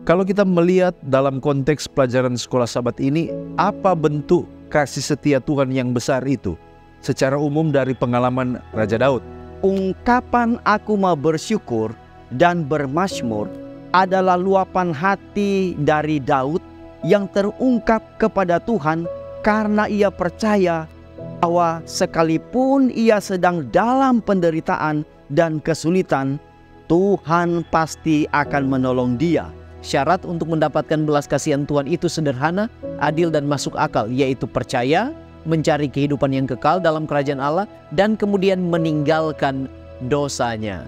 Kalau kita melihat dalam konteks pelajaran sekolah Sabat ini, apa bentuk kasih setia Tuhan yang besar itu? Secara umum dari pengalaman Raja Daud. Ungkapan aku mau bersyukur dan bermazmur adalah luapan hati dari Daud yang terungkap kepada Tuhan karena ia percaya bahwa sekalipun ia sedang dalam penderitaan dan kesulitan, Tuhan pasti akan menolong dia. Syarat untuk mendapatkan belas kasihan Tuhan itu sederhana, adil dan masuk akal, yaitu percaya, mencari kehidupan yang kekal dalam kerajaan Allah, dan kemudian meninggalkan dosanya.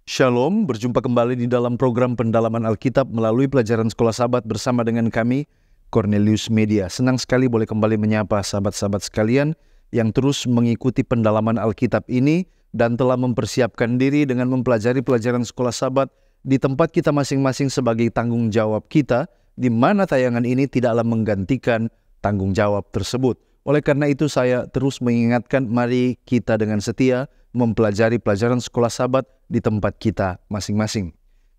Shalom, berjumpa kembali di dalam program pendalaman Alkitab melalui pelajaran sekolah Sabat bersama dengan kami, Cornelius Media. Senang sekali boleh kembali menyapa sahabat-sahabat sekalian yang terus mengikuti pendalaman Alkitab ini dan telah mempersiapkan diri dengan mempelajari pelajaran sekolah Sabat di tempat kita masing-masing sebagai tanggung jawab kita, di mana tayangan ini tidaklah menggantikan tanggung jawab tersebut. Oleh karena itu saya terus mengingatkan, mari kita dengan setia mempelajari pelajaran sekolah Sabat di tempat kita masing-masing.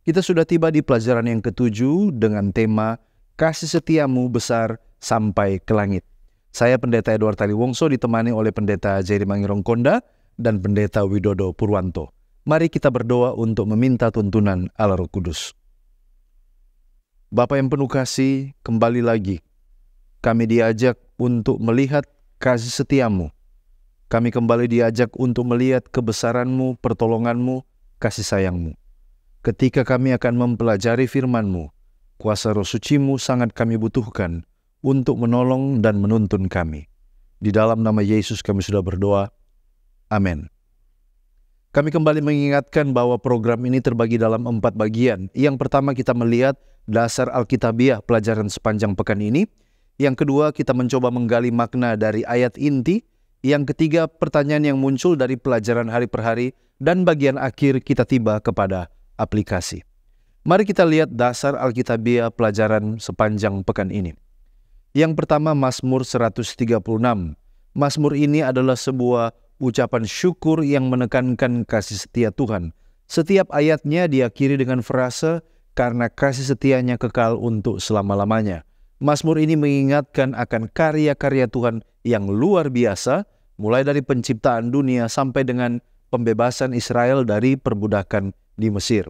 Kita sudah tiba di pelajaran yang ke-7 dengan tema Kasih Setiamu Besar Sampai ke Langit. Saya Pendeta Edward Taliwongso ditemani oleh Pendeta Jerry Mangirongkonda dan Pendeta Widodo Purwanto. Mari kita berdoa untuk meminta tuntunan Allah Roh Kudus. Bapa yang penuh kasih, kembali lagi kami diajak untuk melihat kasih setiamu. Kami kembali diajak untuk melihat kebesaran-Mu, pertolongan-Mu, kasih sayang-Mu. Ketika kami akan mempelajari firman-Mu, kuasa Roh Suci-Mu sangat kami butuhkan untuk menolong dan menuntun kami. Di dalam nama Yesus kami sudah berdoa. Amin. Kami kembali mengingatkan bahwa program ini terbagi dalam 4 bagian. Yang pertama kita melihat dasar Alkitabiah pelajaran sepanjang pekan ini. Yang kedua kita mencoba menggali makna dari ayat inti. Yang ketiga pertanyaan yang muncul dari pelajaran hari per hari. Dan bagian akhir kita tiba kepada aplikasi. Mari kita lihat dasar Alkitabiah pelajaran sepanjang pekan ini. Yang pertama Mazmur 136. Mazmur ini adalah sebuah ucapan syukur yang menekankan kasih setia Tuhan. Setiap ayatnya diakhiri dengan frase, karena kasih setianya kekal untuk selama-lamanya. Mazmur ini mengingatkan akan karya-karya Tuhan yang luar biasa, mulai dari penciptaan dunia sampai dengan pembebasan Israel dari perbudakan di Mesir.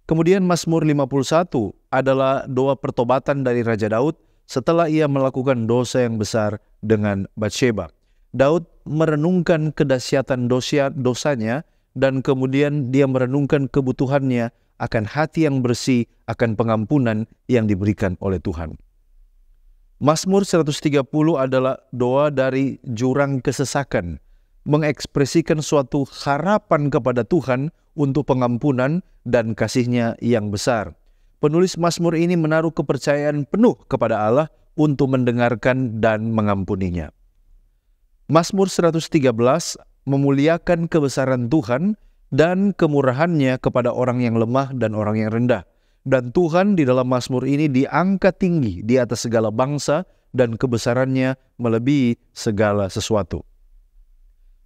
Kemudian Mazmur 51 adalah doa pertobatan dari Raja Daud setelah ia melakukan dosa yang besar dengan Batsheba. Daud merenungkan kedahsyatan dosanya dan kemudian dia merenungkan kebutuhannya akan hati yang bersih, akan pengampunan yang diberikan oleh Tuhan. Mazmur 130 adalah doa dari jurang kesesakan, mengekspresikan suatu harapan kepada Tuhan untuk pengampunan dan kasih-Nya yang besar. Penulis Mazmur ini menaruh kepercayaan penuh kepada Allah untuk mendengarkan dan mengampuninya. Mazmur 113 memuliakan kebesaran Tuhan dan kemurahan-Nya kepada orang yang lemah dan orang yang rendah. Dan Tuhan di dalam Mazmur ini diangkat tinggi di atas segala bangsa dan kebesaran-Nya melebihi segala sesuatu.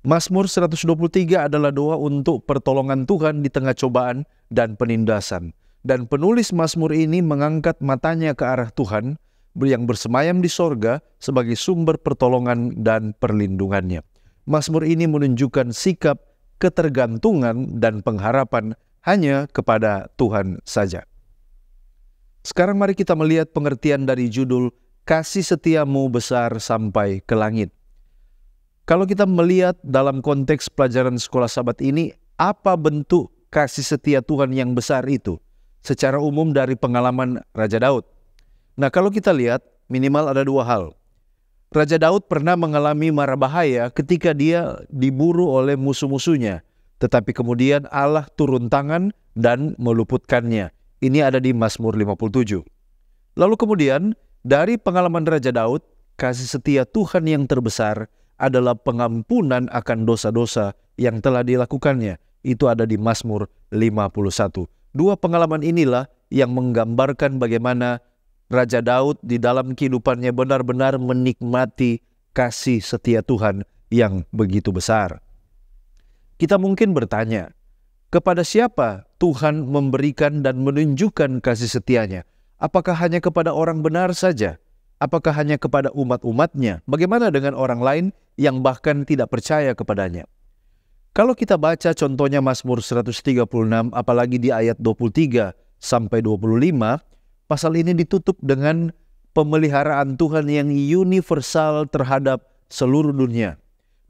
Mazmur 123 adalah doa untuk pertolongan Tuhan di tengah cobaan dan penindasan. Dan penulis Mazmur ini mengangkat matanya ke arah Tuhan yang bersemayam di sorga sebagai sumber pertolongan dan perlindungannya. Mazmur ini menunjukkan sikap ketergantungan dan pengharapan hanya kepada Tuhan saja. Sekarang mari kita melihat pengertian dari judul Kasih Setiamu Besar Sampai ke Langit. Kalau kita melihat dalam konteks pelajaran sekolah Sabat ini, apa bentuk kasih setia Tuhan yang besar itu? Secara umum dari pengalaman Raja Daud. Nah, kalau kita lihat, minimal ada 2 hal. Raja Daud pernah mengalami mara bahaya ketika dia diburu oleh musuh-musuhnya. Tetapi kemudian Allah turun tangan dan meluputkannya. Ini ada di Mazmur 57. Lalu kemudian, dari pengalaman Raja Daud, kasih setia Tuhan yang terbesar adalah pengampunan akan dosa-dosa yang telah dilakukannya. Itu ada di Mazmur 51. 2 pengalaman inilah yang menggambarkan bagaimana Raja Daud di dalam kehidupannya benar-benar menikmati kasih setia Tuhan yang begitu besar. Kita mungkin bertanya, kepada siapa Tuhan memberikan dan menunjukkan kasih setianya? Apakah hanya kepada orang benar saja? Apakah hanya kepada umat-umatnya? Bagaimana dengan orang lain yang bahkan tidak percaya kepadanya? Kalau kita baca contohnya Mazmur 136, apalagi di ayat 23 sampai 25, pasal ini ditutup dengan pemeliharaan Tuhan yang universal terhadap seluruh dunia.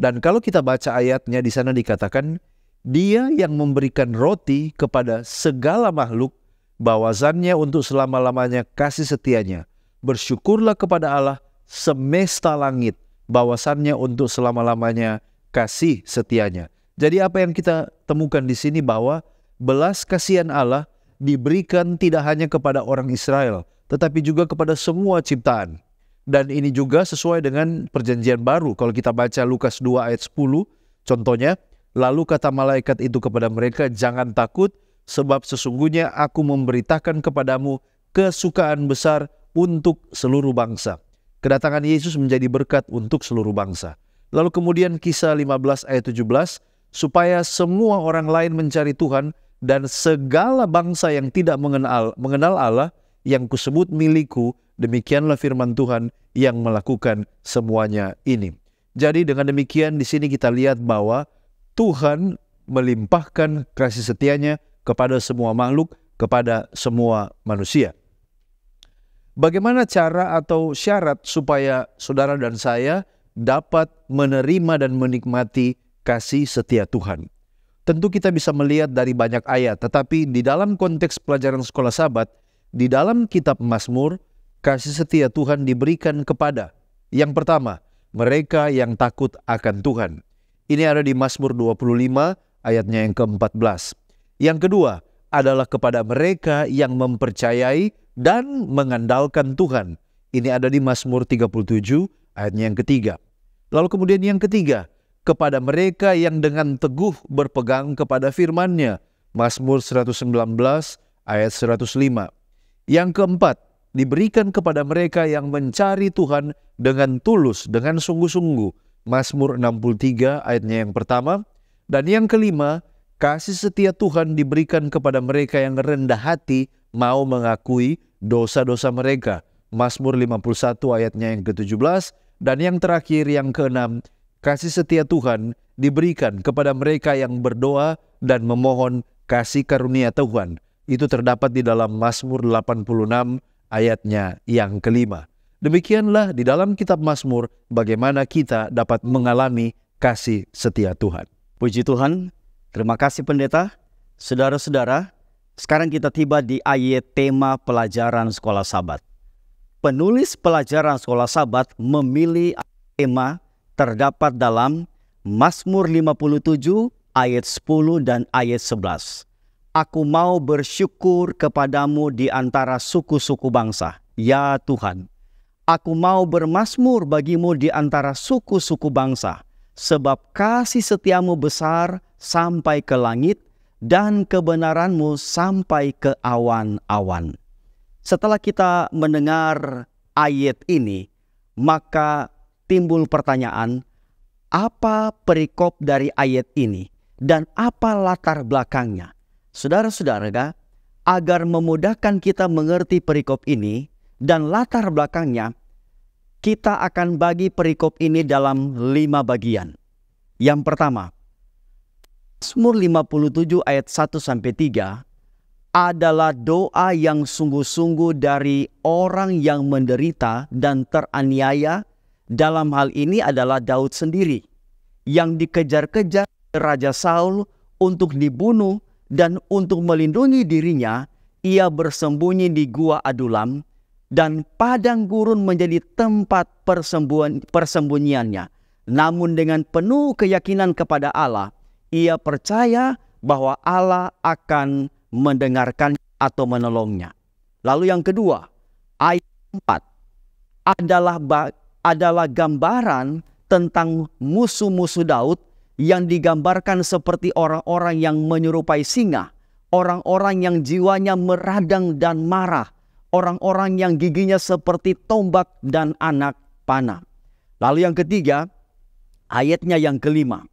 Dan kalau kita baca ayatnya, di sana dikatakan, Dia yang memberikan roti kepada segala makhluk, bahwasannya untuk selama-lamanya kasih setianya. Bersyukurlah kepada Allah semesta langit, bahwasannya untuk selama-lamanya kasih setianya. Jadi apa yang kita temukan di sini bahwa belas kasihan Allah diberikan tidak hanya kepada orang Israel, tetapi juga kepada semua ciptaan. Dan ini juga sesuai dengan perjanjian baru. Kalau kita baca Lukas 2 ayat 10, contohnya, lalu kata malaikat itu kepada mereka, jangan takut, sebab sesungguhnya aku memberitakan kepadamu kesukaan besar untuk seluruh bangsa. Kedatangan Yesus menjadi berkat untuk seluruh bangsa. Lalu kemudian Kisah 15 ayat 17, supaya semua orang lain mencari Tuhan dan segala bangsa yang tidak mengenal Allah yang kusebut milikku, demikianlah firman Tuhan yang melakukan semuanya ini. Jadi dengan demikian di sini kita lihat bahwa Tuhan melimpahkan kasih setianya kepada semua makhluk, kepada semua manusia. Bagaimana cara atau syarat supaya saudara dan saya dapat menerima dan menikmati kasih setia Tuhan? Tentu kita bisa melihat dari banyak ayat, tetapi di dalam konteks pelajaran sekolah Sabat, di dalam kitab Mazmur, kasih setia Tuhan diberikan kepada, yang pertama, mereka yang takut akan Tuhan. Ini ada di Mazmur 25 ayatnya yang ke-14. Yang kedua adalah kepada mereka yang mempercayai dan mengandalkan Tuhan. Ini ada di Mazmur 37 ayatnya yang ketiga. Lalu kemudian yang ketiga, kepada mereka yang dengan teguh berpegang kepada firman-Nya. Mazmur 119 ayat 105. Yang keempat, diberikan kepada mereka yang mencari Tuhan dengan tulus, dengan sungguh-sungguh. Mazmur 63 ayatnya yang pertama. Dan yang kelima, kasih setia Tuhan diberikan kepada mereka yang rendah hati mau mengakui dosa-dosa mereka. Mazmur 51 ayatnya yang ke-17. Dan yang terakhir yang keenam, kasih setia Tuhan diberikan kepada mereka yang berdoa dan memohon kasih karunia Tuhan. Itu terdapat di dalam Mazmur 86 ayatnya yang kelima. Demikianlah di dalam kitab Mazmur bagaimana kita dapat mengalami kasih setia Tuhan. Puji Tuhan, terima kasih pendeta. Saudara-saudara, sekarang kita tiba di ayat tema pelajaran sekolah Sabat. Penulis pelajaran sekolah Sabat memilih tema terdapat dalam Mazmur 57 ayat 10 dan ayat 11. Aku mau bersyukur kepadamu di antara suku-suku bangsa, ya Tuhan. Aku mau bermazmur bagimu di antara suku-suku bangsa, sebab kasih setiamu besar sampai ke langit dan kebenaranmu sampai ke awan-awan. Setelah kita mendengar ayat ini, maka timbul pertanyaan, apa perikop dari ayat ini dan apa latar belakangnya? Saudara-saudara, agar memudahkan kita mengerti perikop ini dan latar belakangnya, kita akan bagi perikop ini dalam 5 bagian. Yang pertama, Mazmur 57 ayat 1-3 adalah doa yang sungguh-sungguh dari orang yang menderita dan teraniaya. Dalam hal ini adalah Daud sendiri yang dikejar-kejar Raja Saul untuk dibunuh, dan untuk melindungi dirinya ia bersembunyi di gua Adulam, dan padang gurun menjadi tempat persembunyiannya. Namun dengan penuh keyakinan kepada Allah, ia percaya bahwa Allah akan mendengarkan atau menolongnya. Lalu yang kedua, ayat 4 adalah gambaran tentang musuh-musuh Daud yang digambarkan seperti orang-orang yang menyerupai singa, orang-orang yang jiwanya meradang dan marah, orang-orang yang giginya seperti tombak dan anak panah. Lalu yang ketiga, ayatnya yang kelima.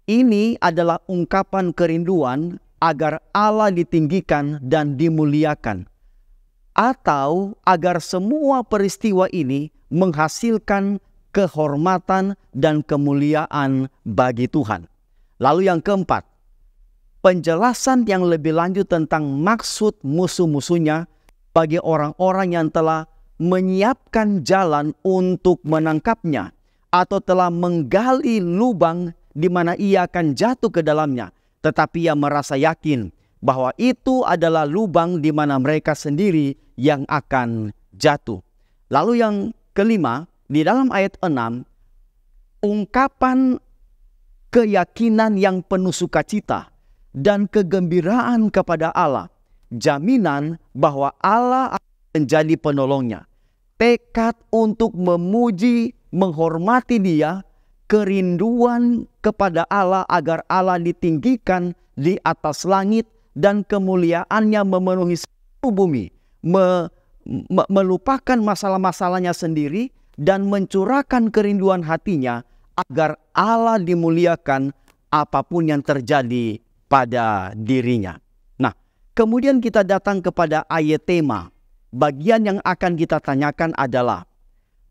Ini adalah ungkapan kerinduan agar Allah ditinggikan dan dimuliakan, atau agar semua peristiwa ini menghasilkan kehormatan dan kemuliaan bagi Tuhan. Lalu yang keempat, penjelasan yang lebih lanjut tentang maksud musuh-musuhnya bagi orang-orang yang telah menyiapkan jalan untuk menangkapnya atau telah menggali lubang di mana ia akan jatuh ke dalamnya, tetapi ia merasa yakin bahwa itu adalah lubang di mana mereka sendiri yang akan jatuh. Lalu yang kelima, di dalam ayat 6, ungkapan keyakinan yang penuh sukacita dan kegembiraan kepada Allah, jaminan bahwa Allah akan menjadi penolongnya, tekad untuk memuji, menghormati Dia, kerinduan kepada Allah agar Allah ditinggikan di atas langit dan kemuliaannya memenuhi seluruh bumi, melupakan masalah-masalahnya sendiri dan mencurahkan kerinduan hatinya agar Allah dimuliakan apapun yang terjadi pada dirinya. Nah, kemudian kita datang kepada ayat tema. Bagian yang akan kita tanyakan adalah,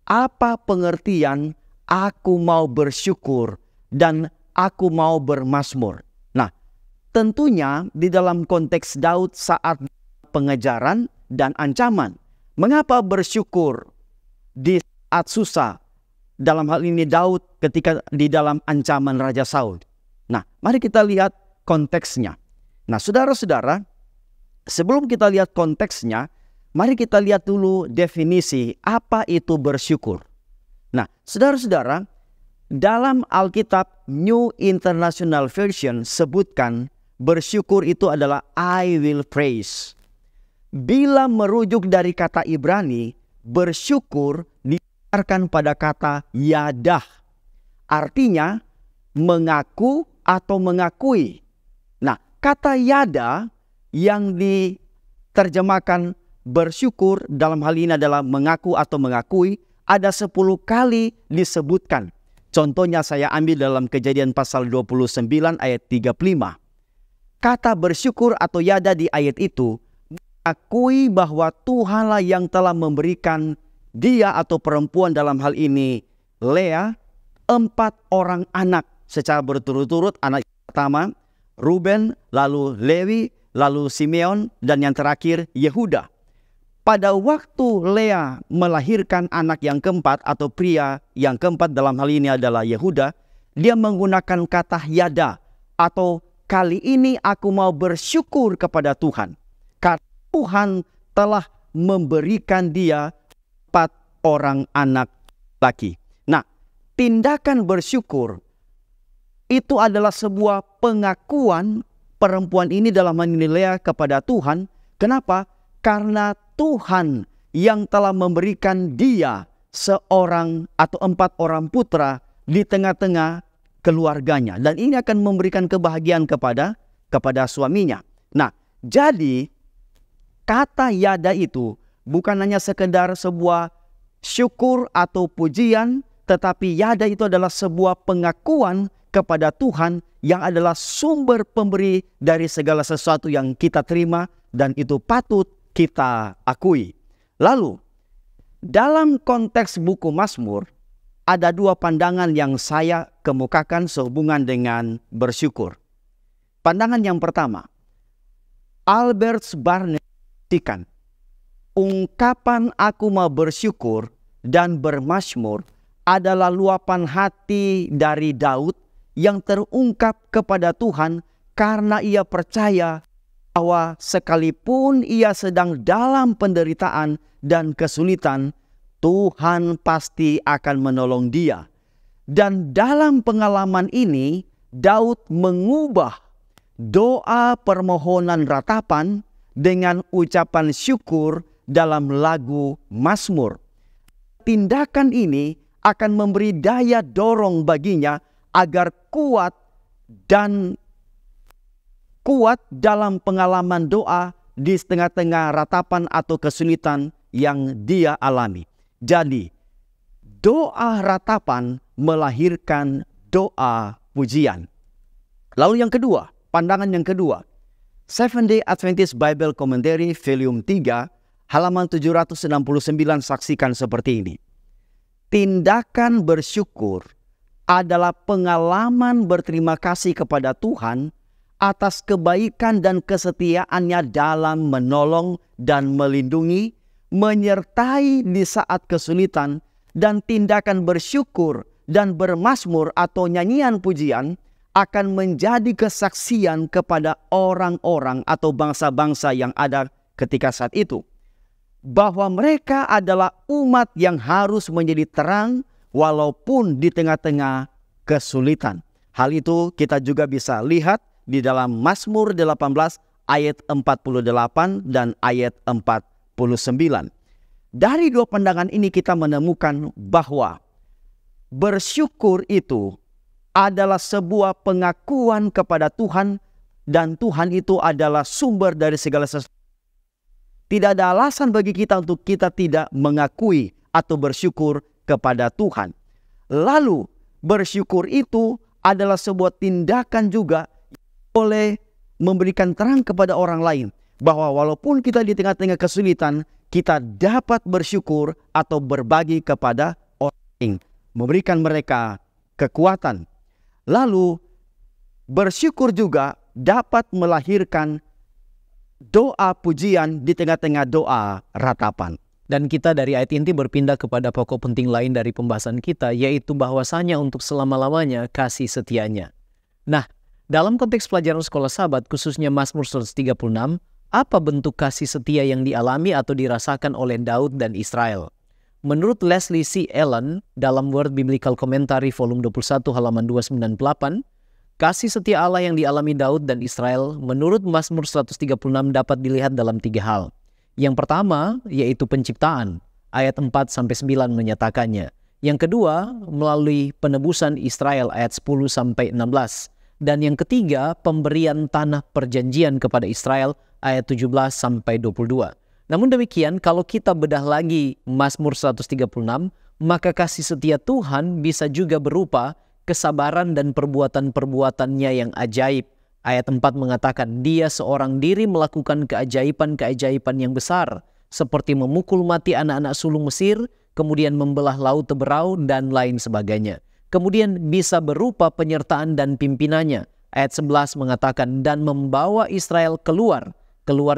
apa pengertian aku mau bersyukur dan aku mau bermazmur? Nah, tentunya di dalam konteks Daud saat pengejaran dan ancaman. Mengapa bersyukur di saat susah? Dalam hal ini Daud ketika di dalam ancaman Raja Saul. Nah, mari kita lihat konteksnya. Nah, saudara-saudara, sebelum kita lihat konteksnya, mari kita lihat dulu definisi apa itu bersyukur. Nah, saudara-saudara, dalam Alkitab New International Version sebutkan bersyukur itu adalah I will praise. Bila merujuk dari kata Ibrani, bersyukur didasarkan pada kata yadah. Artinya mengaku atau mengakui. Nah, kata yada yang diterjemahkan bersyukur dalam hal ini adalah mengaku atau mengakui, ada 10 kali disebutkan. Contohnya saya ambil dalam Kejadian pasal 29 ayat 35. Kata bersyukur atau yada di ayat itu mengakui bahwa Tuhanlah yang telah memberikan dia atau perempuan dalam hal ini Lea 4 orang anak secara berturut-turut. Anak pertama Ruben, lalu Lewi, lalu Simeon, dan yang terakhir Yehuda. Pada waktu Lea melahirkan anak yang keempat atau pria yang keempat, dalam hal ini adalah Yehuda, dia menggunakan kata yada atau kali ini aku mau bersyukur kepada Tuhan karena Tuhan telah memberikan dia 4 orang anak laki. Nah, tindakan bersyukur itu adalah sebuah pengakuan perempuan ini dalam hal ini Lea kepada Tuhan. Kenapa? Karena Tuhan yang telah memberikan dia seorang atau 4 orang putra di tengah-tengah keluarganya. Dan ini akan memberikan kebahagiaan kepada suaminya. Nah, jadi kata yada itu bukan hanya sekedar sebuah syukur atau pujian, tetapi yada itu adalah sebuah pengakuan kepada Tuhan yang adalah sumber pemberi dari segala sesuatu yang kita terima dan itu patut kita akui. Lalu, dalam konteks buku Mazmur, ada 2 pandangan yang saya kemukakan sehubungan dengan bersyukur. Pandangan yang pertama, Albert Barnes mengatakan, ungkapan aku mau bersyukur dan bermazmur adalah luapan hati dari Daud yang terungkap kepada Tuhan karena ia percaya bahwa sekalipun ia sedang dalam penderitaan dan kesulitan, Tuhan pasti akan menolong dia. Dan dalam pengalaman ini, Daud mengubah doa permohonan ratapan dengan ucapan syukur dalam lagu Mazmur. Tindakan ini akan memberi daya dorong baginya agar kuat dalam pengalaman doa di tengah-tengah ratapan atau kesulitan yang dia alami. Jadi, doa ratapan melahirkan doa pujian. Lalu yang kedua, pandangan yang kedua, Seventh Day Adventist Bible Commentary Volume 3 halaman 769 saksikan seperti ini. Tindakan bersyukur adalah pengalaman berterima kasih kepada Tuhan atas kebaikan dan kesetiaannya dalam menolong dan melindungi, menyertai di saat kesulitan, dan tindakan bersyukur dan bermazmur atau nyanyian pujian akan menjadi kesaksian kepada orang-orang atau bangsa-bangsa yang ada ketika saat itu, bahwa mereka adalah umat yang harus menjadi terang walaupun di tengah-tengah kesulitan. Hal itu kita juga bisa lihat di dalam Mazmur 18 ayat 48 dan ayat 49. Dari dua pandangan ini kita menemukan bahwa bersyukur itu adalah sebuah pengakuan kepada Tuhan, dan Tuhan itu adalah sumber dari segala sesuatu. Tidak ada alasan bagi kita untuk kita tidak mengakui atau bersyukur kepada Tuhan. Lalu bersyukur itu adalah sebuah tindakan juga boleh memberikan terang kepada orang lain, bahwa walaupun kita di tengah-tengah kesulitan, kita dapat bersyukur atau berbagi kepada orang lain, memberikan mereka kekuatan. Lalu bersyukur juga dapat melahirkan doa pujian di tengah-tengah doa ratapan. Dan kita dari ayat inti berpindah kepada pokok penting lain dari pembahasan kita, yaitu bahwasanya untuk selama-lamanya kasih setianya. Nah, dalam konteks pelajaran sekolah sahabat, khususnya Mazmur 136, apa bentuk kasih setia yang dialami atau dirasakan oleh Daud dan Israel? Menurut Leslie C. Allen dalam Word Biblical Commentary volume 21 halaman 298, kasih setia Allah yang dialami Daud dan Israel menurut Mazmur 136 dapat dilihat dalam 3 hal. Yang pertama yaitu penciptaan, ayat 4-9 menyatakannya. Yang kedua melalui penebusan Israel, ayat 10-16. Dan yang ketiga pemberian tanah perjanjian kepada Israel, ayat 17-22. Namun demikian, kalau kita bedah lagi Mazmur 136, maka kasih setia Tuhan bisa juga berupa kesabaran dan perbuatan-perbuatannya yang ajaib. Ayat 4 mengatakan, dia seorang diri melakukan keajaiban-keajaiban yang besar, seperti memukul mati anak-anak sulung Mesir, kemudian membelah laut Teberau, dan lain sebagainya. Kemudian bisa berupa penyertaan dan pimpinannya. Ayat 11 mengatakan, dan membawa Israel keluar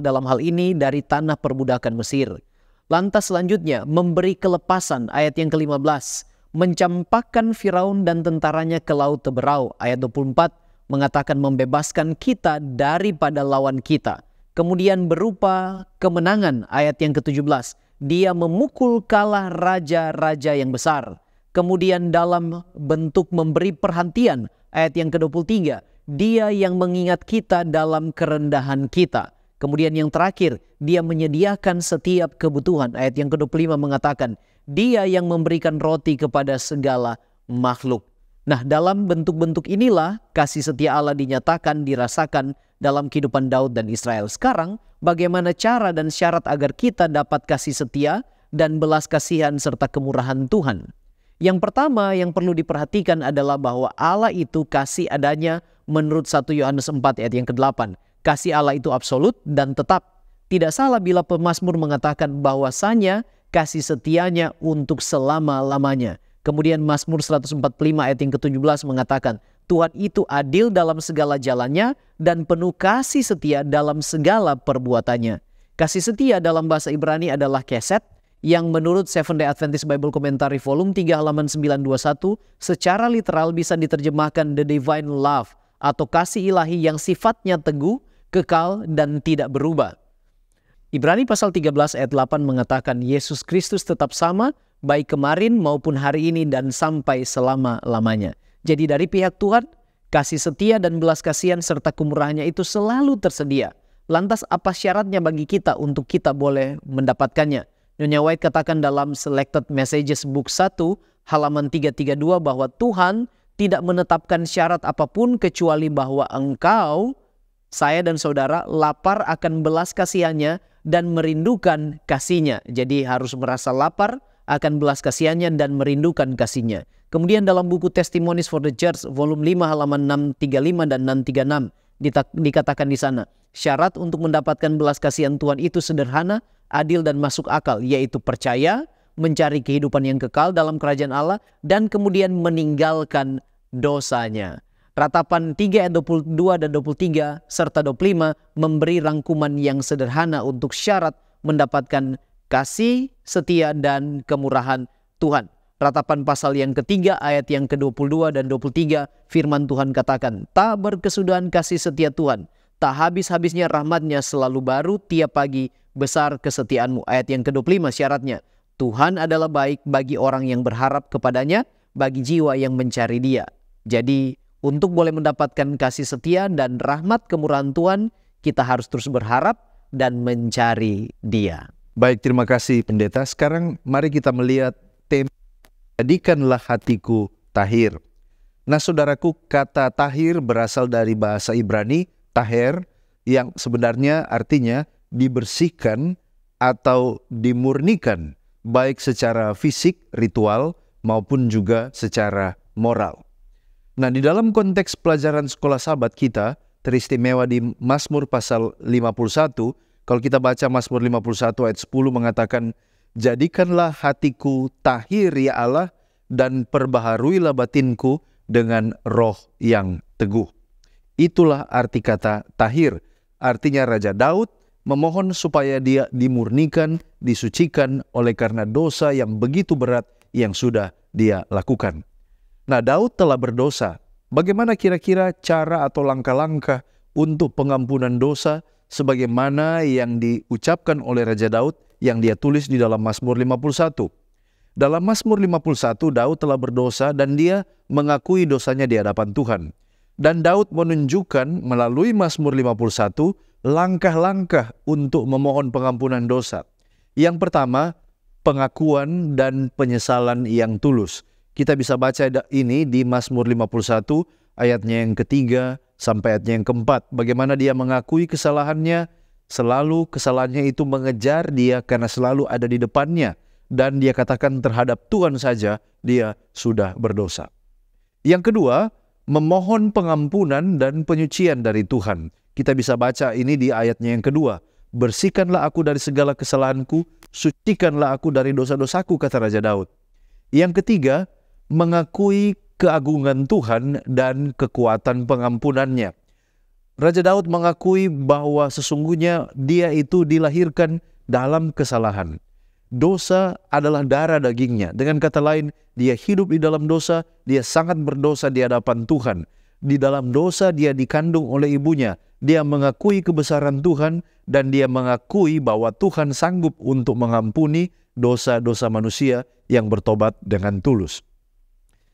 dalam hal ini dari tanah perbudakan Mesir. Lantas selanjutnya memberi kelepasan, ayat yang ke-15, mencampakkan Firaun dan tentaranya ke laut Teberau. Ayat 24 mengatakan membebaskan kita daripada lawan kita. Kemudian berupa kemenangan, ayat yang ke-17, dia memukul kalah raja-raja yang besar. Kemudian dalam bentuk memberi perhentian, ayat yang ke-23, dia yang mengingat kita dalam kerendahan kita. Kemudian yang terakhir, dia menyediakan setiap kebutuhan. Ayat yang ke-25 mengatakan, dia yang memberikan roti kepada segala makhluk. Nah, dalam bentuk-bentuk inilah kasih setia Allah dinyatakan, dirasakan dalam kehidupan Daud dan Israel. Sekarang, bagaimana cara dan syarat agar kita dapat kasih setia dan belas kasihan serta kemurahan Tuhan? Yang pertama yang perlu diperhatikan adalah bahwa Allah itu kasih adanya menurut 1 Yohanes 4 ayat yang ke-8. Kasih Allah itu absolut dan tetap. Tidak salah bila pemazmur mengatakan bahwasanya kasih setianya untuk selama-lamanya. Kemudian Mazmur 145 ayat yang ke-17 mengatakan, Tuhan itu adil dalam segala jalannya dan penuh kasih setia dalam segala perbuatannya. Kasih setia dalam bahasa Ibrani adalah keset, yang menurut Seventh Day Adventist Bible Commentary volume 3 halaman 921 secara literal bisa diterjemahkan the divine love, atau kasih ilahi yang sifatnya teguh, kekal, dan tidak berubah. Ibrani pasal 13 ayat 8 mengatakan Yesus Kristus tetap sama, baik kemarin maupun hari ini dan sampai selama-lamanya. Jadi dari pihak Tuhan, kasih setia dan belas kasihan serta kemurahannya itu selalu tersedia. Lantas apa syaratnya bagi kita untuk kita boleh mendapatkannya? Nyonya White katakan dalam Selected Messages Book 1 halaman 332 bahwa Tuhan tidak menetapkan syarat apapun kecuali bahwa engkau, saya dan saudara lapar akan belas kasihannya dan merindukan kasihnya. Jadi harus merasa lapar akan belas kasihannya dan merindukan kasihnya. Kemudian dalam buku Testimonies for the Church volume 5 halaman 635 dan 636 dikatakan di sana, syarat untuk mendapatkan belas kasihan Tuhan itu sederhana, adil dan masuk akal, yaitu percaya, mencari kehidupan yang kekal dalam kerajaan Allah, dan kemudian meninggalkan dosanya. Ratapan 3 ayat 22 dan 23 serta 25 memberi rangkuman yang sederhana untuk syarat mendapatkan kasih, setia, dan kemurahan Tuhan. Ratapan pasal yang ketiga ayat yang ke-22 dan 23 firman Tuhan katakan, tak berkesudahan kasih setia Tuhan, tak habis-habisnya rahmatnya selalu baru tiap pagi, besar kesetiaanmu. Ayat yang ke-25 syaratnya, Tuhan adalah baik bagi orang yang berharap kepadanya, bagi jiwa yang mencari Dia. Jadi untuk boleh mendapatkan kasih setia dan rahmat kemurahan Tuhan, kita harus terus berharap dan mencari Dia. Baik, terima kasih pendeta. Sekarang mari kita melihat tema jadikanlah hatiku tahir. Nah saudaraku, kata tahir berasal dari bahasa Ibrani taher, yang sebenarnya artinya dibersihkan atau dimurnikan, baik secara fisik, ritual, maupun juga secara moral. Nah, di dalam konteks pelajaran sekolah sahabat kita, teristimewa di Mazmur pasal 51, kalau kita baca Mazmur 51 ayat 10 mengatakan, jadikanlah hatiku tahir ya Allah, dan perbaharuilah batinku dengan roh yang teguh. Itulah arti kata tahir. Artinya Raja Daud memohon supaya dia dimurnikan, disucikan oleh karena dosa yang begitu berat yang sudah dia lakukan. Nah, Daud telah berdosa. Bagaimana kira-kira cara atau langkah-langkah untuk pengampunan dosa sebagaimana yang diucapkan oleh Raja Daud yang dia tulis di dalam Mazmur 51? Dalam Mazmur 51, Daud telah berdosa dan dia mengakui dosanya di hadapan Tuhan. Dan Daud menunjukkan melalui Mazmur 51 langkah-langkah untuk memohon pengampunan dosa. Yang pertama, pengakuan dan penyesalan yang tulus. Kita bisa baca ini di Mazmur 51 ayatnya yang ketiga sampai ayatnya yang keempat. Bagaimana dia mengakui kesalahannya, selalu kesalahannya itu mengejar dia karena selalu ada di depannya. Dan dia katakan terhadap Tuhan saja dia sudah berdosa. Yang kedua, memohon pengampunan dan penyucian dari Tuhan. Kita bisa baca ini di ayatnya yang kedua. Bersihkanlah aku dari segala kesalahanku, sucikanlah aku dari dosa-dosaku, kata Raja Daud. Yang ketiga, mengakui keagungan Tuhan dan kekuatan pengampunannya. Raja Daud mengakui bahwa sesungguhnya dia itu dilahirkan dalam kesalahan. Dosa adalah darah dagingnya. Dengan kata lain, dia hidup di dalam dosa, dia sangat berdosa di hadapan Tuhan. Di dalam dosa dia dikandung oleh ibunya. Dia mengakui kebesaran Tuhan dan dia mengakui bahwa Tuhan sanggup untuk mengampuni dosa-dosa manusia yang bertobat dengan tulus.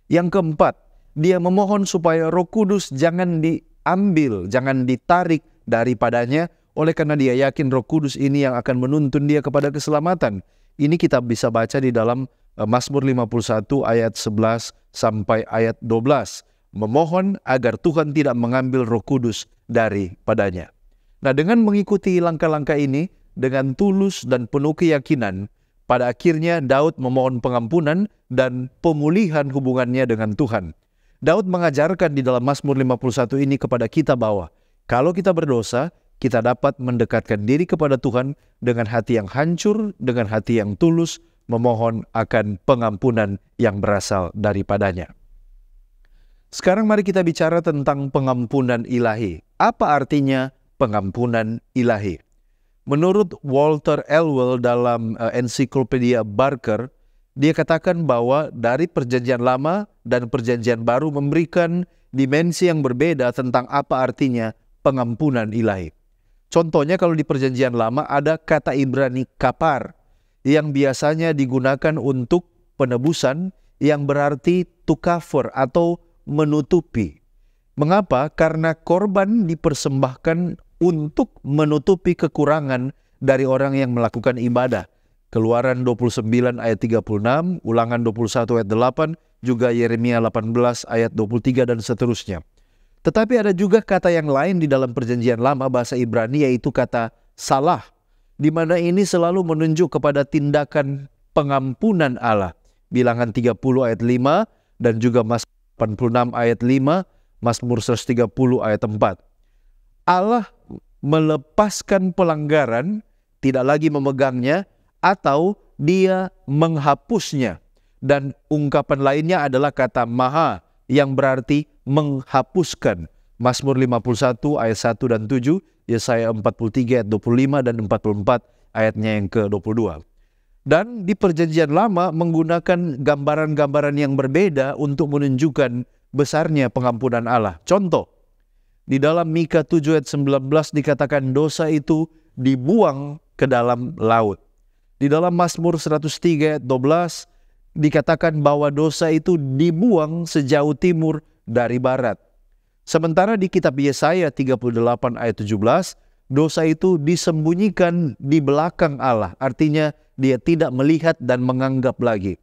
Yang keempat, dia memohon supaya Roh Kudus jangan diambil, jangan ditarik daripadanya, oleh karena dia yakin Roh Kudus ini yang akan menuntun dia kepada keselamatan. Ini kita bisa baca di dalam Mazmur 51 ayat 11 sampai ayat 12. Memohon agar Tuhan tidak mengambil Roh Kudus daripadanya. Nah, dengan mengikuti langkah-langkah ini dengan tulus dan penuh keyakinan, pada akhirnya Daud memohon pengampunan dan pemulihan hubungannya dengan Tuhan. Daud mengajarkan di dalam Mazmur 51 ini kepada kita bahwa kalau kita berdosa, kita dapat mendekatkan diri kepada Tuhan dengan hati yang hancur, dengan hati yang tulus, memohon akan pengampunan yang berasal daripadanya. Sekarang mari kita bicara tentang pengampunan ilahi. Apa artinya pengampunan ilahi? Menurut Walter Elwell dalam ensiklopedia Barker, dia katakan bahwa dari perjanjian lama dan perjanjian baru memberikan dimensi yang berbeda tentang apa artinya pengampunan ilahi. Contohnya kalau di perjanjian lama ada kata Ibrani kapar yang biasanya digunakan untuk penebusan yang berarti to cover atau menutupi. Mengapa? Karena korban dipersembahkan untuk menutupi kekurangan dari orang yang melakukan ibadah. Keluaran 29 ayat 36, Ulangan 21 ayat 8, juga Yeremia 18 ayat 23 dan seterusnya. Tetapi ada juga kata yang lain di dalam perjanjian lama bahasa Ibrani, yaitu kata salah, di mana ini selalu menunjuk kepada tindakan pengampunan Allah. Bilangan 30 ayat 5 dan juga Mazmur 86 ayat 5, Mazmur 130 ayat 4. Allah melepaskan pelanggaran, tidak lagi memegangnya, atau dia menghapusnya. Dan ungkapan lainnya adalah kata maha yang berarti menghapuskan. Mazmur 51 ayat 1 dan 7, Yesaya 43 ayat 25 dan 44 ayatnya yang ke-22. Dan di perjanjian lama menggunakan gambaran-gambaran yang berbeda untuk menunjukkan besarnya pengampunan Allah. Contoh, di dalam Mika 7 ayat 19 dikatakan dosa itu dibuang ke dalam laut. Di dalam Mazmur 103 ayat 12 dikatakan bahwa dosa itu dibuang sejauh timur dari barat. Sementara di kitab Yesaya 38 ayat 17, dosa itu disembunyikan di belakang Allah. Artinya dia tidak melihat dan menganggap lagi.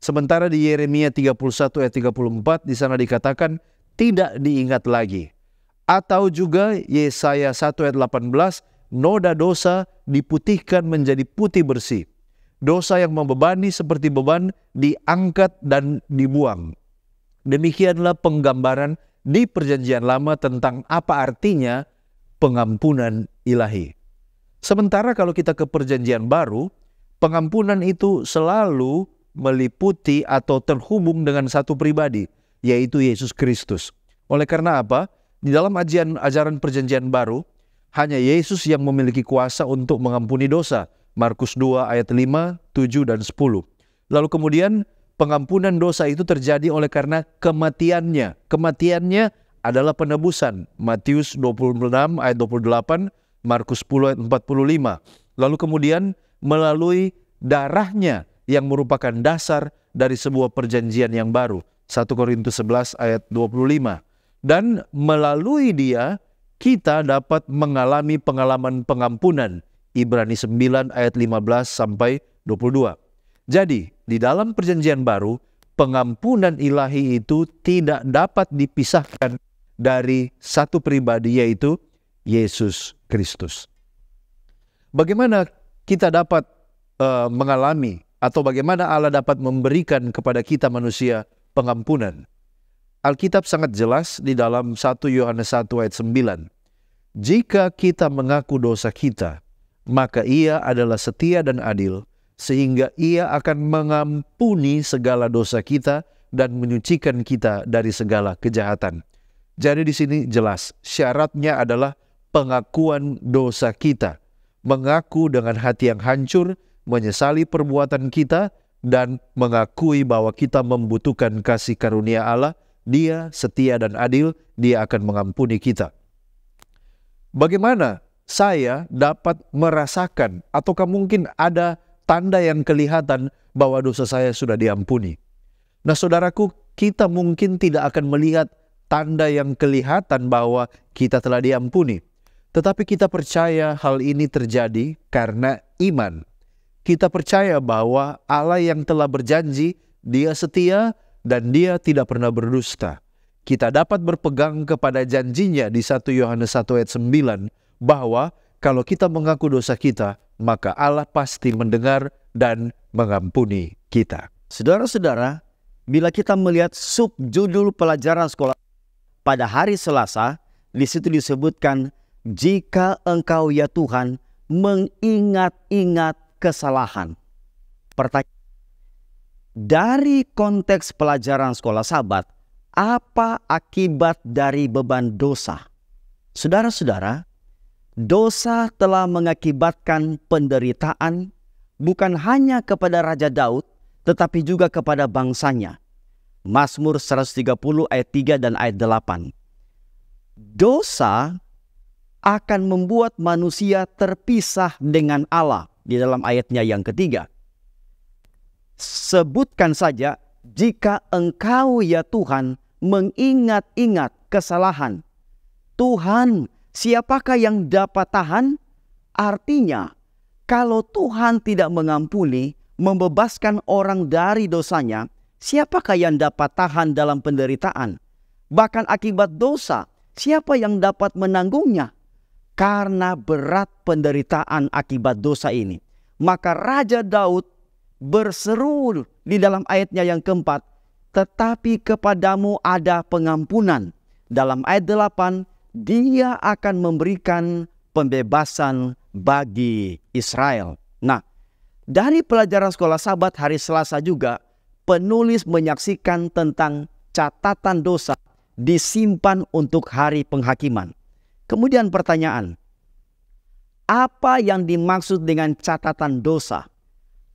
Sementara di Yeremia 31 ayat 34 di sana dikatakan tidak diingat lagi. Atau juga Yesaya 1 ayat 18, noda dosa diputihkan menjadi putih bersih. Dosa yang membebani seperti beban diangkat dan dibuang. Demikianlah penggambaran di perjanjian lama tentang apa artinya pengampunan ilahi. Sementara kalau kita ke perjanjian baru, pengampunan itu selalu meliputi atau terhubung dengan satu pribadi, yaitu Yesus Kristus. Oleh karena apa? Di dalam ajaran perjanjian baru, hanya Yesus yang memiliki kuasa untuk mengampuni dosa. Markus 2 ayat 5, 7, dan 10. Lalu kemudian pengampunan dosa itu terjadi oleh karena kematiannya. Kematiannya adalah penebusan. Matius 26 ayat 28, Markus 10 ayat 45. Lalu kemudian melalui darahnya yang merupakan dasar dari sebuah perjanjian yang baru. 1 Korintus 11 ayat 25. Dan melalui dia kita dapat mengalami pengalaman pengampunan. Ibrani 9 ayat 15 sampai 22. Jadi di dalam perjanjian baru, pengampunan ilahi itu tidak dapat dipisahkan dari satu pribadi, yaitu Yesus Kristus. Bagaimana kita dapat mengalami atau bagaimana Allah dapat memberikan kepada kita manusia pengampunan? Alkitab sangat jelas di dalam 1 Yohanes 1 ayat 9. Jika kita mengaku dosa kita, maka Ia adalah setia dan adil, sehingga Ia akan mengampuni segala dosa kita dan menyucikan kita dari segala kejahatan. Jadi di sini jelas syaratnya adalah pengakuan dosa kita. Mengaku dengan hati yang hancur, menyesali perbuatan kita, dan mengakui bahwa kita membutuhkan kasih karunia Allah. Dia setia dan adil, Dia akan mengampuni kita. Bagaimana saya dapat merasakan ataukah mungkin ada tanda yang kelihatan bahwa dosa saya sudah diampuni? Nah saudaraku, kita mungkin tidak akan melihat tanda yang kelihatan bahwa kita telah diampuni. Tetapi kita percaya hal ini terjadi karena iman. Kita percaya bahwa Allah yang telah berjanji, Dia setia dan Dia tidak pernah berdusta. Kita dapat berpegang kepada janjinya di 1 Yohanes 1 ayat 9 bahwa kalau kita mengaku dosa kita, maka Allah pasti mendengar dan mengampuni kita. Saudara-saudara, bila kita melihat subjudul pelajaran sekolah pada hari Selasa, di situ disebutkan, jika engkau ya Tuhan mengingat-ingat kesalahan. Pertanyaan, dari konteks pelajaran sekolah Sabat, apa akibat dari beban dosa? Saudara-saudara, dosa telah mengakibatkan penderitaan bukan hanya kepada Raja Daud, tetapi juga kepada bangsanya. Mazmur 130 ayat 3 dan ayat 8. Dosa akan membuat manusia terpisah dengan Allah di dalam ayatnya yang ketiga. Sebutkan saja, jika engkau ya Tuhan mengingat-ingat kesalahan. Tuhan, siapakah yang dapat tahan? Artinya, kalau Tuhan tidak mengampuni, membebaskan orang dari dosanya, siapakah yang dapat tahan dalam penderitaan? Bahkan akibat dosa, siapa yang dapat menanggungnya? Karena berat penderitaan akibat dosa ini, maka Raja Daud berseru di dalam ayatnya yang keempat, tetapi kepadamu ada pengampunan. Dalam ayat 8, Dia akan memberikan pembebasan bagi Israel. Nah, dari pelajaran sekolah Sabat hari Selasa juga, penulis menyaksikan tentang catatan dosa disimpan untuk hari penghakiman. Kemudian pertanyaan, apa yang dimaksud dengan catatan dosa?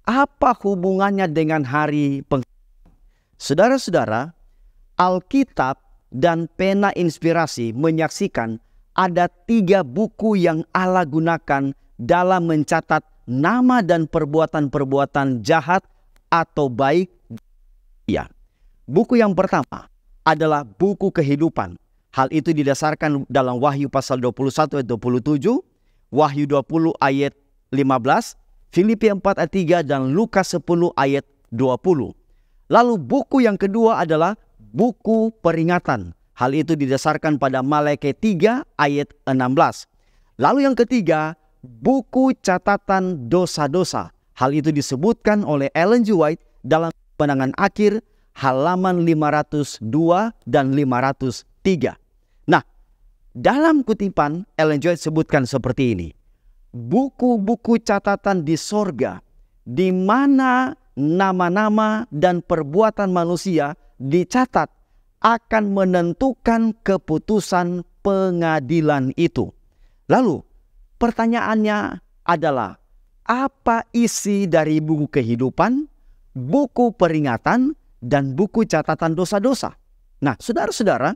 Apa hubungannya dengan hari penghakiman? Saudara-saudara, Alkitab dan pena inspirasi menyaksikan ada 3 buku yang Allah gunakan dalam mencatat nama dan perbuatan-perbuatan jahat atau baik. Ya, buku yang pertama adalah buku kehidupan. Hal itu didasarkan dalam Wahyu pasal 21 ayat 27, Wahyu 20 ayat 15, Filipi 4 ayat 3, dan Lukas 10 ayat 20. Lalu buku yang kedua adalah buku peringatan. Hal itu didasarkan pada Malaikat 3 ayat 16. Lalu yang ketiga, buku catatan dosa-dosa. Hal itu disebutkan oleh Ellen G. White dalam Kemenangan Akhir halaman 502 dan 503. Nah, dalam kutipan Ellen G. White sebutkan seperti ini. Buku-buku catatan di sorga, di mana nama-nama dan perbuatan manusia dicatat, akan menentukan keputusan pengadilan itu. Lalu pertanyaannya adalah, apa isi dari buku kehidupan, buku peringatan, dan buku catatan dosa-dosa? Nah, saudara-saudara,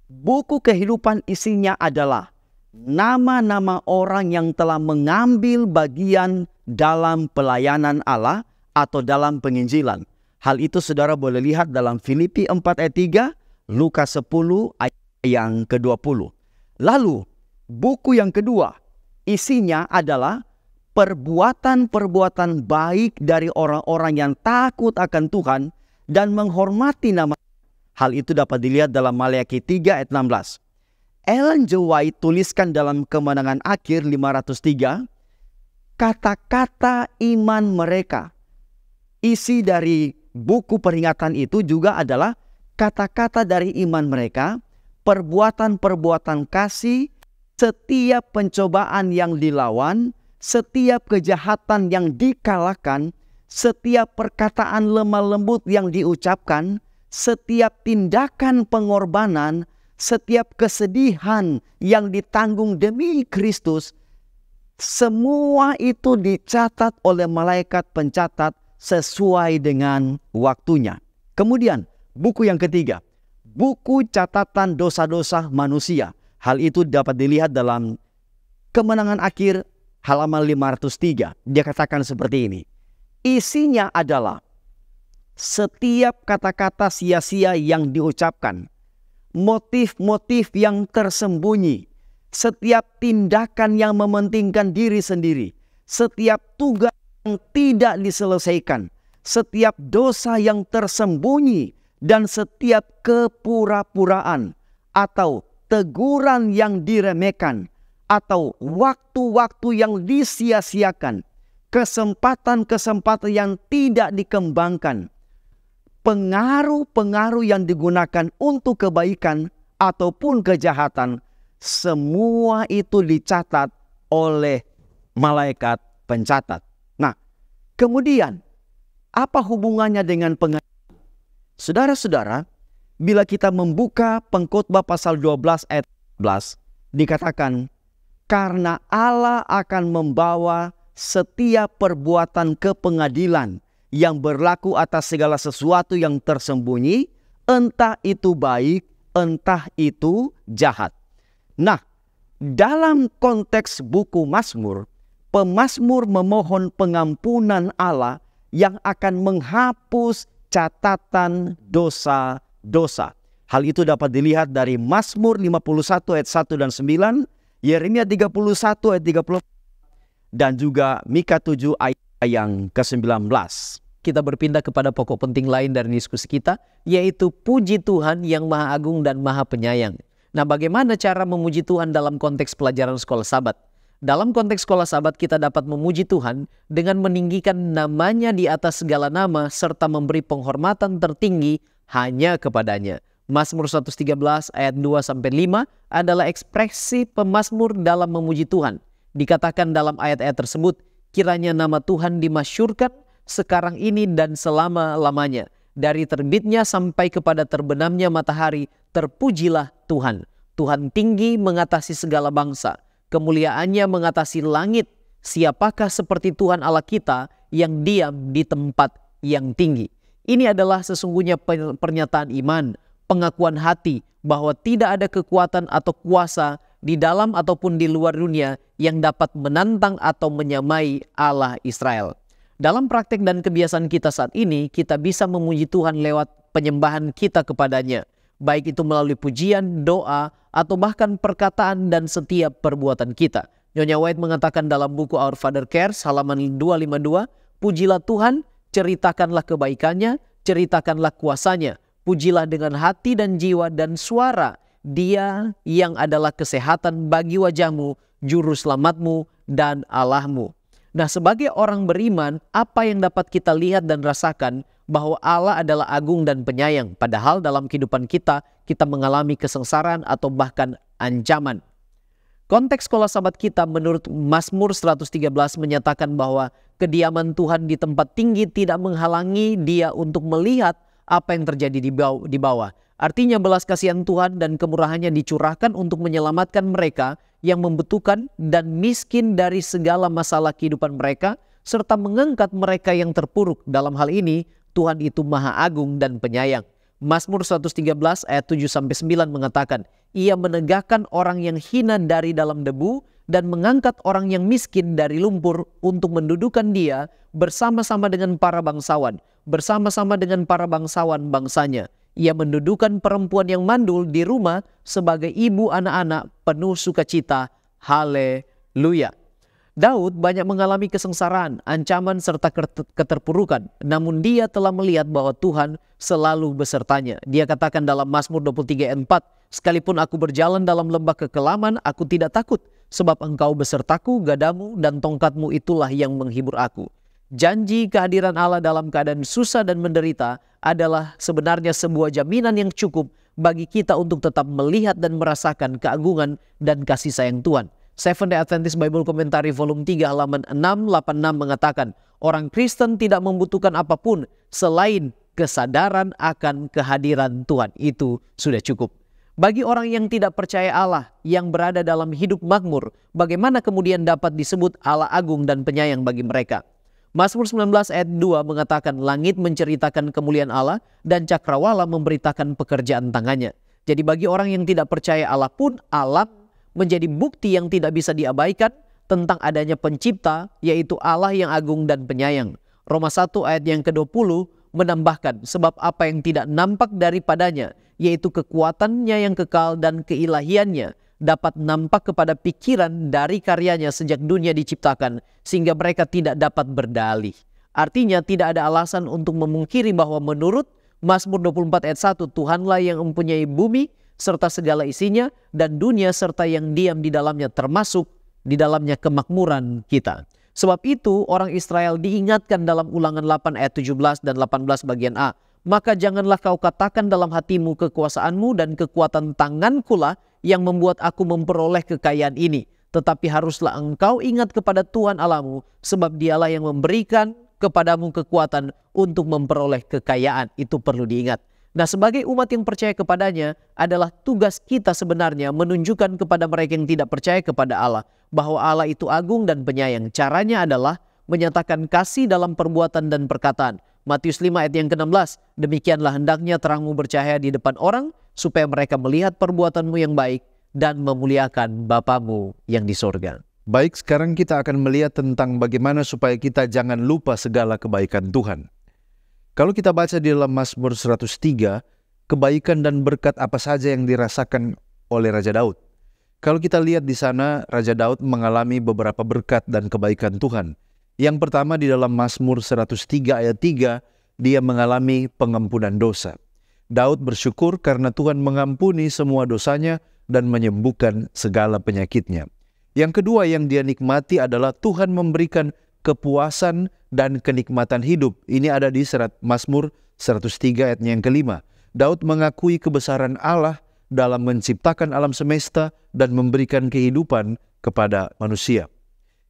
buku kehidupan isinya adalah nama-nama orang yang telah mengambil bagian dalam pelayanan Allah atau dalam penginjilan. Hal itu saudara boleh lihat dalam Filipi 4 ayat 3, Lukas 10 ayat yang ke-20. Lalu buku yang kedua isinya adalah perbuatan-perbuatan baik dari orang-orang yang takut akan Tuhan dan menghormati nama. Hal itu dapat dilihat dalam Malaikat 3 ayat 16. Ellen G. White tuliskan dalam Kemenangan Akhir 503, kata-kata iman mereka. Isi dari buku peringatan itu juga adalah kata-kata dari iman mereka, perbuatan-perbuatan kasih, setiap pencobaan yang dilawan, setiap kejahatan yang dikalahkan, setiap perkataan lemah lembut yang diucapkan, setiap tindakan pengorbanan, setiap kesedihan yang ditanggung demi Kristus, semua itu dicatat oleh malaikat pencatat sesuai dengan waktunya. Kemudian buku yang ketiga, buku catatan dosa-dosa manusia. Hal itu dapat dilihat dalam Kemenangan Akhir halaman 503. Dia katakan seperti ini. Isinya adalah setiap kata-kata sia-sia yang diucapkan, motif-motif yang tersembunyi, setiap tindakan yang mementingkan diri sendiri, setiap tugas yang tidak diselesaikan, setiap dosa yang tersembunyi, dan setiap kepura-puraan atau teguran yang diremehkan atau waktu-waktu yang disia-siakan, kesempatan-kesempatan yang tidak dikembangkan, pengaruh-pengaruh yang digunakan untuk kebaikan ataupun kejahatan, semua itu dicatat oleh malaikat pencatat. Nah, kemudian apa hubungannya dengan pengadilan? Saudara-saudara, bila kita membuka Pengkhotbah pasal 12 ayat 11, dikatakan, karena Allah akan membawa setiap perbuatan ke pengadilan yang berlaku atas segala sesuatu yang tersembunyi, entah itu baik, entah itu jahat. Nah, dalam konteks buku Mazmur, pemazmur memohon pengampunan Allah yang akan menghapus catatan dosa-dosa. Hal itu dapat dilihat dari Mazmur 51 ayat 1 dan 9, Yeremia 31 ayat 30, dan juga Mika 7 ayat yang ke-19. Kita berpindah kepada pokok penting lain dari diskusi kita, yaitu puji Tuhan yang Maha Agung dan Maha Penyayang. Nah, bagaimana cara memuji Tuhan dalam konteks pelajaran sekolah Sabat? Dalam konteks sekolah Sabat kita dapat memuji Tuhan dengan meninggikan namanya di atas segala nama serta memberi penghormatan tertinggi hanya kepadanya. Mazmur 113 ayat 2-5 adalah ekspresi pemazmur dalam memuji Tuhan. Dikatakan dalam ayat-ayat tersebut, kiranya nama Tuhan dimasyurkan sekarang ini dan selama-lamanya. Dari terbitnya sampai kepada terbenamnya matahari, terpujilah Tuhan. Tuhan tinggi mengatasi segala bangsa. Kemuliaannya mengatasi langit. Siapakah seperti Tuhan Allah kita yang diam di tempat yang tinggi? Ini adalah sesungguhnya pernyataan iman, pengakuan hati bahwa tidak ada kekuatan atau kuasa di dalam ataupun di luar dunia yang dapat menantang atau menyamai Allah Israel. Dalam praktek dan kebiasaan kita saat ini, kita bisa memuji Tuhan lewat penyembahan kita kepadanya, baik itu melalui pujian, doa, atau bahkan perkataan dan setiap perbuatan kita. Nyonya White mengatakan dalam buku Our Father Cares halaman 252, pujilah Tuhan, ceritakanlah kebaikannya, ceritakanlah kuasanya, pujilah dengan hati dan jiwa dan suara, Dia yang adalah kesehatan bagi wajahmu, juru selamatmu dan Allahmu. Nah, sebagai orang beriman, apa yang dapat kita lihat dan rasakan bahwa Allah adalah agung dan penyayang, padahal dalam kehidupan kita mengalami kesengsaraan atau bahkan ancaman. Konteks sekolah Sabat kita menurut Mazmur 113 menyatakan bahwa kediaman Tuhan di tempat tinggi tidak menghalangi Dia untuk melihat apa yang terjadi di bawah. Artinya belas kasihan Tuhan dan kemurahannya dicurahkan untuk menyelamatkan mereka yang membutuhkan dan miskin dari segala masalah kehidupan mereka, serta mengangkat mereka yang terpuruk. Dalam hal ini, Tuhan itu Maha Agung dan Penyayang. Mazmur 113 ayat 7-9 mengatakan, Ia menegakkan orang yang hina dari dalam debu dan mengangkat orang yang miskin dari lumpur untuk mendudukan dia bersama-sama dengan para bangsawan, bersama-sama dengan para bangsawan bangsanya. Ia mendudukan perempuan yang mandul di rumah sebagai ibu anak-anak penuh sukacita. Haleluya. Daud banyak mengalami kesengsaraan, ancaman serta keterpurukan. Namun dia telah melihat bahwa Tuhan selalu besertanya. Dia katakan dalam Mazmur 23 ayat 4, sekalipun aku berjalan dalam lembah kekelaman, aku tidak takut. Sebab engkau besertaku, gadamu dan tongkatmu itulah yang menghibur aku. Janji kehadiran Allah dalam keadaan susah dan menderita adalah sebenarnya sebuah jaminan yang cukup bagi kita untuk tetap melihat dan merasakan keagungan dan kasih sayang Tuhan. Seventh-day Adventist Bible Commentary volume 3 halaman 686 mengatakan, orang Kristen tidak membutuhkan apapun selain kesadaran akan kehadiran Tuhan. Itu sudah cukup. Bagi orang yang tidak percaya Allah yang berada dalam hidup makmur, bagaimana kemudian dapat disebut Allah agung dan penyayang bagi mereka? Mazmur 19 ayat 2 mengatakan langit menceritakan kemuliaan Allah dan cakrawala memberitakan pekerjaan tangannya. Jadi bagi orang yang tidak percaya Allah pun, alam menjadi bukti yang tidak bisa diabaikan tentang adanya pencipta, yaitu Allah yang agung dan penyayang. Roma 1 ayat yang ke-20 menambahkan, sebab apa yang tidak nampak daripadanya, yaitu kekuatannya yang kekal dan keilahiannya, dapat nampak kepada pikiran dari karyanya sejak dunia diciptakan, sehingga mereka tidak dapat berdalih. Artinya tidak ada alasan untuk memungkiri bahwa menurut Mazmur 24 ayat 1, Tuhanlah yang mempunyai bumi serta segala isinya dan dunia serta yang diam di dalamnya, termasuk di dalamnya kemakmuran kita. Sebab itu orang Israel diingatkan dalam Ulangan 8 ayat 17 dan 18 bagian A, maka janganlah kau katakan dalam hatimu kekuasaanmu dan kekuatan tangankulah yang membuat aku memperoleh kekayaan ini. Tetapi haruslah engkau ingat kepada Tuhan Allahmu, sebab Dialah yang memberikan kepadamu kekuatan untuk memperoleh kekayaan. Itu perlu diingat. Nah, sebagai umat yang percaya kepadanya, adalah tugas kita sebenarnya menunjukkan kepada mereka yang tidak percaya kepada Allah bahwa Allah itu agung dan penyayang. Caranya adalah menyatakan kasih dalam perbuatan dan perkataan. Matius 5 ayat yang ke-16, demikianlah hendaknya terangmu bercahaya di depan orang, supaya mereka melihat perbuatanmu yang baik dan memuliakan Bapamu yang di sorga. Baik, sekarang kita akan melihat tentang bagaimana supaya kita jangan lupa segala kebaikan Tuhan. Kalau kita baca di dalam Mazmur 103, kebaikan dan berkat apa saja yang dirasakan oleh Raja Daud. Kalau kita lihat di sana, Raja Daud mengalami beberapa berkat dan kebaikan Tuhan. Yang pertama di dalam Mazmur 103 ayat 3, dia mengalami pengampunan dosa. Daud bersyukur karena Tuhan mengampuni semua dosanya dan menyembuhkan segala penyakitnya. Yang kedua yang dia nikmati adalah Tuhan memberikan kepuasan dan kenikmatan hidup. Ini ada di Mazmur 103 ayatnya yang kelima. Daud mengakui kebesaran Allah dalam menciptakan alam semesta dan memberikan kehidupan kepada manusia.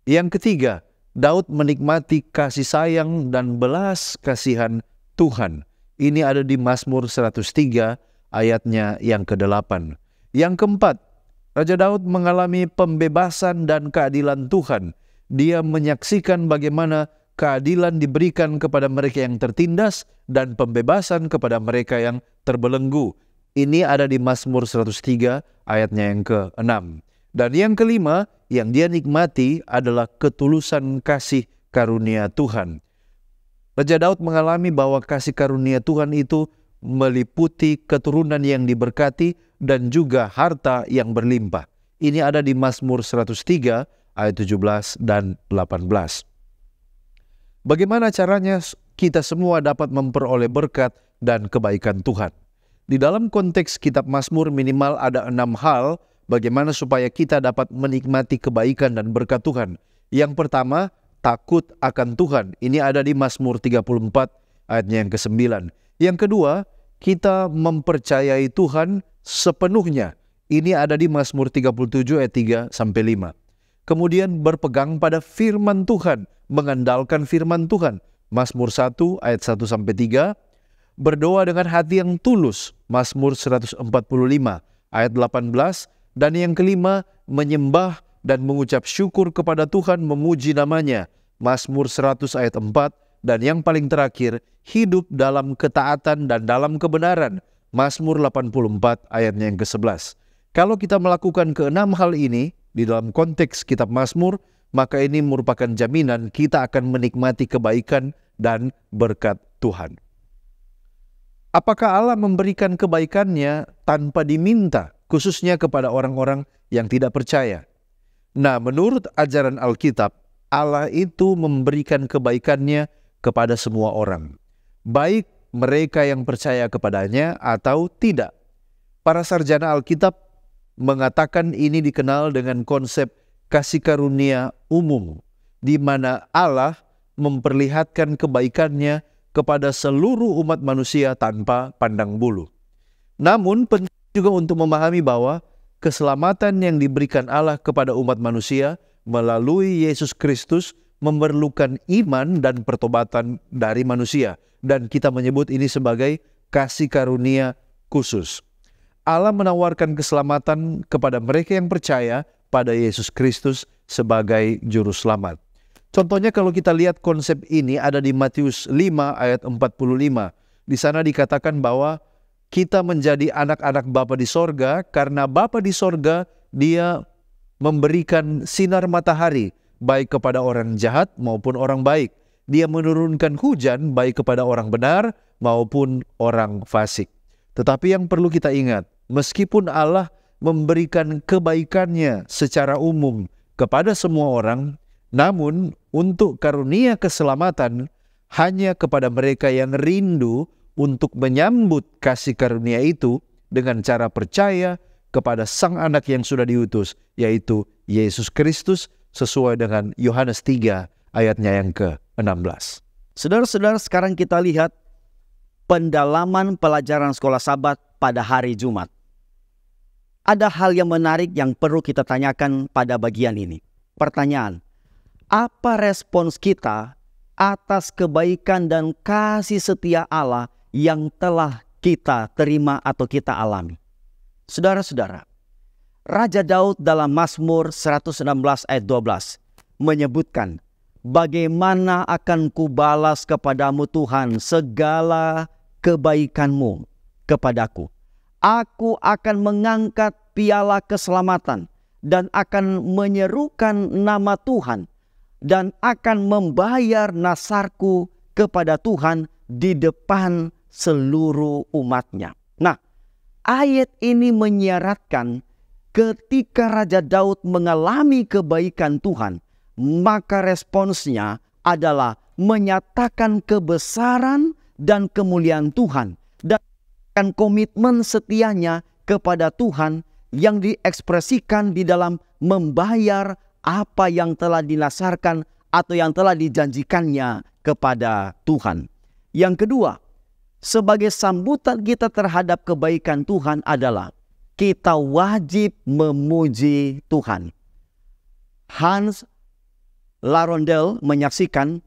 Yang ketiga, Daud menikmati kasih sayang dan belas kasihan Tuhan. Ini ada di Mazmur 103 ayatnya yang ke-8. Yang keempat, Raja Daud mengalami pembebasan dan keadilan Tuhan. Dia menyaksikan bagaimana keadilan diberikan kepada mereka yang tertindas dan pembebasan kepada mereka yang terbelenggu. Ini ada di Mazmur 103 ayatnya yang ke-6. Dan yang kelima, yang dia nikmati adalah ketulusan kasih karunia Tuhan. Raja Daud mengalami bahwa kasih karunia Tuhan itu meliputi keturunan yang diberkati dan juga harta yang berlimpah. Ini ada di Mazmur 103 ayat 17 dan 18. Bagaimana caranya kita semua dapat memperoleh berkat dan kebaikan Tuhan? Di dalam konteks kitab Mazmur minimal ada 6 hal bagaimana supaya kita dapat menikmati kebaikan dan berkat Tuhan. Yang pertama, takut akan Tuhan. Ini ada di Mazmur 34 ayatnya yang ke-9. Yang kedua, kita mempercayai Tuhan sepenuhnya. Ini ada di Mazmur 37 ayat 3-5. Kemudian berpegang pada firman Tuhan, mengandalkan firman Tuhan. Mazmur 1 ayat 1-3. Berdoa dengan hati yang tulus. Mazmur 145 ayat 18. Dan yang kelima, menyembah dan mengucap syukur kepada Tuhan, memuji namanya. Mazmur 100 ayat 4. Dan yang paling terakhir, hidup dalam ketaatan dan dalam kebenaran. Mazmur 84 ayatnya yang ke-11. Kalau kita melakukan keenam hal ini di dalam konteks kitab Mazmur, maka ini merupakan jaminan kita akan menikmati kebaikan dan berkat Tuhan. Apakah Allah memberikan kebaikannya tanpa diminta, khususnya kepada orang-orang yang tidak percaya? Nah, menurut ajaran Alkitab, Allah itu memberikan kebaikannya kepada semua orang, baik mereka yang percaya kepadanya atau tidak. Para sarjana Alkitab mengatakan ini dikenal dengan konsep kasih karunia umum, di mana Allah memperlihatkan kebaikannya kepada seluruh umat manusia tanpa pandang bulu. Namun penting juga untuk memahami bahwa keselamatan yang diberikan Allah kepada umat manusia melalui Yesus Kristus memerlukan iman dan pertobatan dari manusia. Dan kita menyebut ini sebagai kasih karunia khusus. Allah menawarkan keselamatan kepada mereka yang percaya pada Yesus Kristus sebagai juru selamat. Contohnya kalau kita lihat konsep ini ada di Matius 5 ayat 45. Di sana dikatakan bahwa kita menjadi anak-anak Bapa di sorga karena Bapa di sorga dia memberikan sinar matahari baik kepada orang jahat maupun orang baik. Dia menurunkan hujan baik kepada orang benar maupun orang fasik. Tetapi yang perlu kita ingat, meskipun Allah memberikan kebaikannya secara umum kepada semua orang, namun untuk karunia keselamatan hanya kepada mereka yang rindu untuk menyambut kasih karunia itu dengan cara percaya kepada Sang Anak yang sudah diutus, yaitu Yesus Kristus, sesuai dengan Yohanes 3 ayatnya yang ke-16. Saudara-saudara, sekarang kita lihat pendalaman pelajaran sekolah Sabat pada hari Jumat. Ada hal yang menarik yang perlu kita tanyakan pada bagian ini. Pertanyaan, apa respons kita atas kebaikan dan kasih setia Allah yang telah kita terima atau kita alami? Saudara-saudara, Raja Daud dalam Mazmur 116 ayat 12 menyebutkan, bagaimana akan kubalas kepadamu Tuhan segala kebaikanmu kepadaku. Aku akan mengangkat piala keselamatan dan akan menyerukan nama Tuhan dan akan membayar nasarku kepada Tuhan di depan seluruh umatnya. Nah, ayat ini menyiaratkan ketika Raja Daud mengalami kebaikan Tuhan, maka responsnya adalah menyatakan kebesaran dan kemuliaan Tuhan dan komitmen setianya kepada Tuhan yang diekspresikan di dalam membayar apa yang telah dinasarkan atau yang telah dijanjikannya kepada Tuhan. Yang kedua, sebagai sambutan kita terhadap kebaikan Tuhan adalah kita wajib memuji Tuhan. Hans Larondel menyaksikan,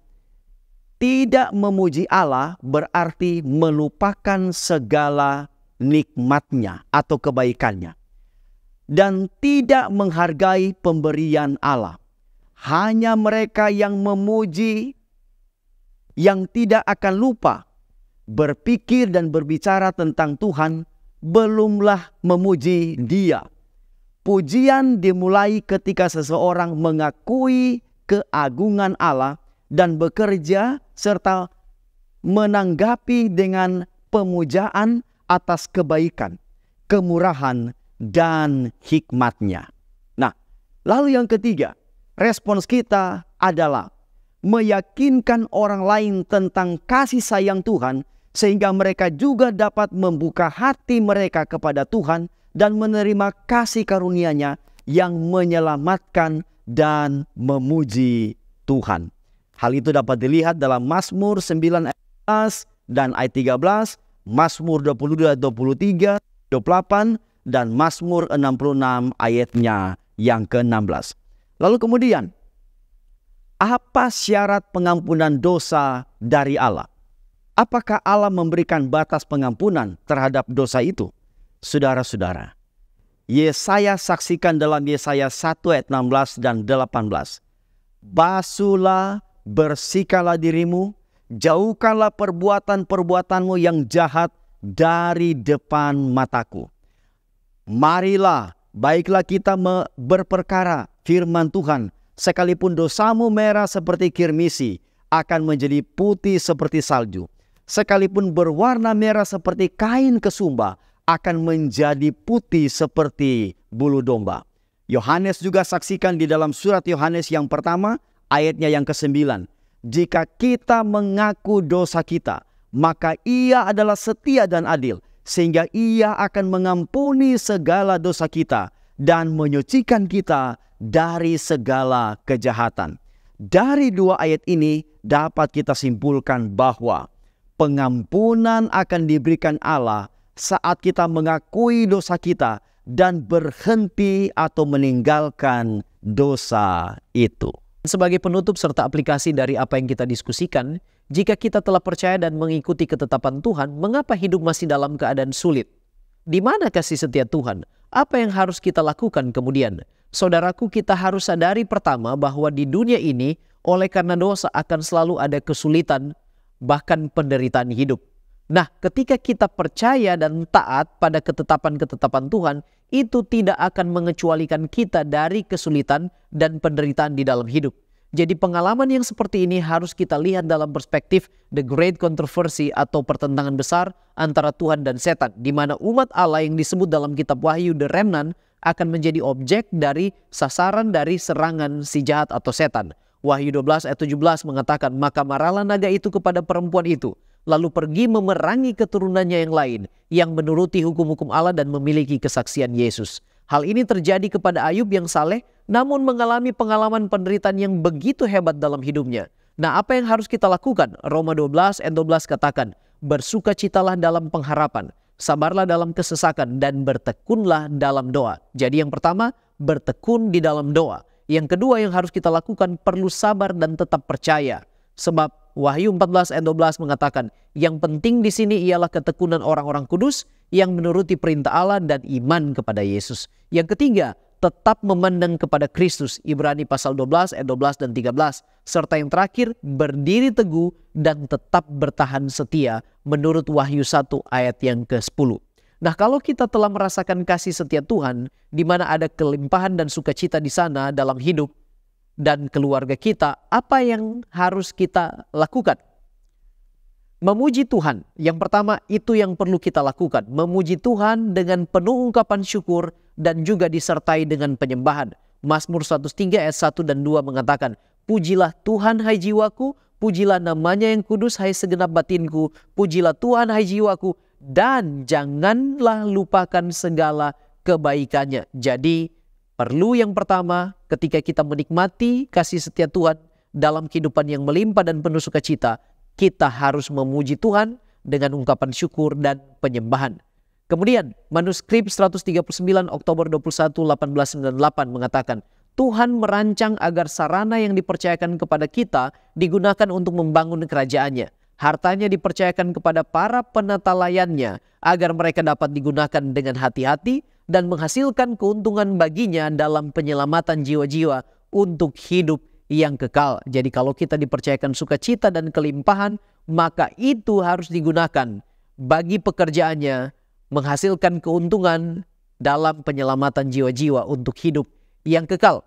tidak memuji Allah berarti melupakan segala nikmatnya atau kebaikannya. Dan tidak menghargai pemberian Allah. Hanya mereka yang memuji, yang tidak akan lupa berpikir dan berbicara tentang Tuhan, belumlah memuji Dia. Pujian dimulai ketika seseorang mengakui keagungan Allah dan bekerja serta menanggapi dengan pemujaan atas kebaikan, kemurahan, dan hikmatnya. Nah, lalu yang ketiga, respons kita adalah meyakinkan orang lain tentang kasih sayang Tuhan, sehingga mereka juga dapat membuka hati mereka kepada Tuhan dan menerima kasih karunia-Nya yang menyelamatkan dan memuji Tuhan. Hal itu dapat dilihat dalam Mazmur 9 ayat 11 dan ayat 13, Mazmur 22, 23, 28, dan Mazmur 66 ayatnya yang ke-16. Lalu kemudian, apa syarat pengampunan dosa dari Allah? Apakah Allah memberikan batas pengampunan terhadap dosa itu? Saudara-saudara, Yesaya saksikan dalam Yesaya 1 ayat 16 dan 18. Basuhlah, bersihkanlah dirimu, jauhkanlah perbuatan-perbuatanmu yang jahat dari depan mataku. Marilah, baiklah kita berperkara firman Tuhan, sekalipun dosamu merah seperti kirmisi, akan menjadi putih seperti salju. Sekalipun berwarna merah seperti kain kesumba, akan menjadi putih seperti bulu domba. Yohanes juga saksikan di dalam surat Yohanes yang pertama, ayatnya yang ke-9. Jika kita mengaku dosa kita, maka Ia adalah setia dan adil, sehingga Ia akan mengampuni segala dosa kita dan menyucikan kita dari segala kejahatan. Dari dua ayat ini dapat kita simpulkan bahwa pengampunan akan diberikan Allah saat kita mengakui dosa kita dan berhenti atau meninggalkan dosa itu. Sebagai penutup serta aplikasi dari apa yang kita diskusikan, jika kita telah percaya dan mengikuti ketetapan Tuhan, mengapa hidup masih dalam keadaan sulit? Di mana kasih setia Tuhan? Apa yang harus kita lakukan kemudian? Saudaraku, kita harus sadari pertama bahwa di dunia ini, oleh karena dosa akan selalu ada kesulitan, bahkan penderitaan hidup. Nah, ketika kita percaya dan taat pada ketetapan-ketetapan Tuhan, itu tidak akan mengecualikan kita dari kesulitan dan penderitaan di dalam hidup. Jadi pengalaman yang seperti ini harus kita lihat dalam perspektif the great controversy atau pertentangan besar antara Tuhan dan setan, di mana umat Allah yang disebut dalam kitab Wahyu the remnant akan menjadi objek dari sasaran dari serangan si jahat atau setan. Wahyu 12 ayat 17 mengatakan, maka marahlah naga itu kepada perempuan itu, lalu pergi memerangi keturunannya yang lain, yang menuruti hukum-hukum Allah dan memiliki kesaksian Yesus. Hal ini terjadi kepada Ayub yang saleh, namun mengalami pengalaman penderitaan yang begitu hebat dalam hidupnya. Nah, apa yang harus kita lakukan? Roma 12 ayat 12 katakan, bersukacitalah dalam pengharapan, sabarlah dalam kesesakan, dan bertekunlah dalam doa. Jadi yang pertama, bertekun di dalam doa. Yang kedua yang harus kita lakukan, perlu sabar dan tetap percaya. Sebab Wahyu 14 ayat 12 mengatakan, yang penting di sini ialah ketekunan orang-orang kudus yang menuruti perintah Allah dan iman kepada Yesus. Yang ketiga, tetap memandang kepada Kristus. Ibrani pasal 12 ayat 12 dan 13. Serta yang terakhir, berdiri teguh dan tetap bertahan setia menurut Wahyu 1 ayat yang ke-10. Nah, kalau kita telah merasakan kasih setia Tuhan, di mana ada kelimpahan dan sukacita di sana dalam hidup dan keluarga kita, apa yang harus kita lakukan? Memuji Tuhan. Yang pertama, itu yang perlu kita lakukan. Memuji Tuhan dengan penuh ungkapan syukur dan juga disertai dengan penyembahan. Mazmur 103 ayat 1 dan 2 mengatakan, pujilah Tuhan hai jiwaku, pujilah namanya yang kudus hai segenap batinku, pujilah Tuhan hai jiwaku, dan janganlah lupakan segala kebaikannya. Jadi perlu yang pertama, ketika kita menikmati kasih setia Tuhan dalam kehidupan yang melimpah dan penuh sukacita, kita harus memuji Tuhan dengan ungkapan syukur dan penyembahan. Kemudian manuskrip 139 Oktober 21 1898 mengatakan, Tuhan merancang agar sarana yang dipercayakan kepada kita digunakan untuk membangun kerajaannya. Hartanya dipercayakan kepada para penata-layannya agar mereka dapat digunakan dengan hati-hati dan menghasilkan keuntungan baginya dalam penyelamatan jiwa-jiwa untuk hidup yang kekal. Jadi kalau kita dipercayakan sukacita dan kelimpahan, maka itu harus digunakan bagi pekerjaannya, menghasilkan keuntungan dalam penyelamatan jiwa-jiwa untuk hidup yang kekal.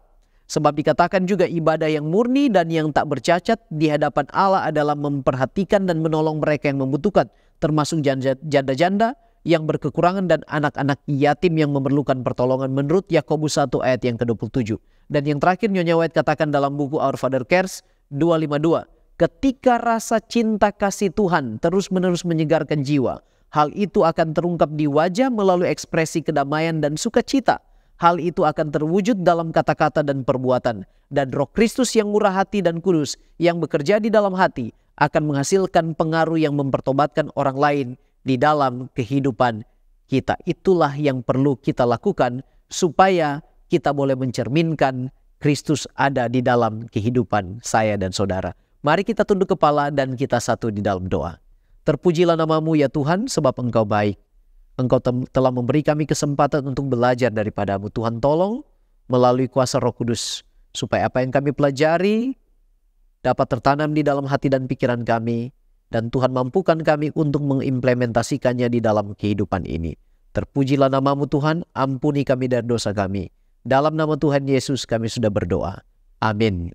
Sebab dikatakan juga ibadah yang murni dan yang tak bercacat di hadapan Allah adalah memperhatikan dan menolong mereka yang membutuhkan, termasuk janda-janda yang berkekurangan dan anak-anak yatim yang memerlukan pertolongan menurut Yakobus 1 ayat yang ke-27. Dan yang terakhir Nyonya White katakan dalam buku Our Father Cares 252, ketika rasa cinta kasih Tuhan terus-menerus menyegarkan jiwa, hal itu akan terungkap di wajah melalui ekspresi kedamaian dan sukacita. Hal itu akan terwujud dalam kata-kata dan perbuatan. Dan Roh Kristus yang murah hati dan kudus yang bekerja di dalam hati akan menghasilkan pengaruh yang mempertobatkan orang lain di dalam kehidupan kita. Itulah yang perlu kita lakukan supaya kita boleh mencerminkan Kristus ada di dalam kehidupan saya dan saudara. Mari kita tunduk kepala dan kita satu di dalam doa. Terpujilah namamu ya Tuhan, sebab Engkau baik. Engkau telah memberi kami kesempatan untuk belajar daripadamu. Tuhan tolong melalui kuasa Roh Kudus, supaya apa yang kami pelajari dapat tertanam di dalam hati dan pikiran kami. Dan Tuhan mampukan kami untuk mengimplementasikannya di dalam kehidupan ini. Terpujilah namamu Tuhan, ampuni kami dari dosa kami. Dalam nama Tuhan Yesus kami sudah berdoa. Amin.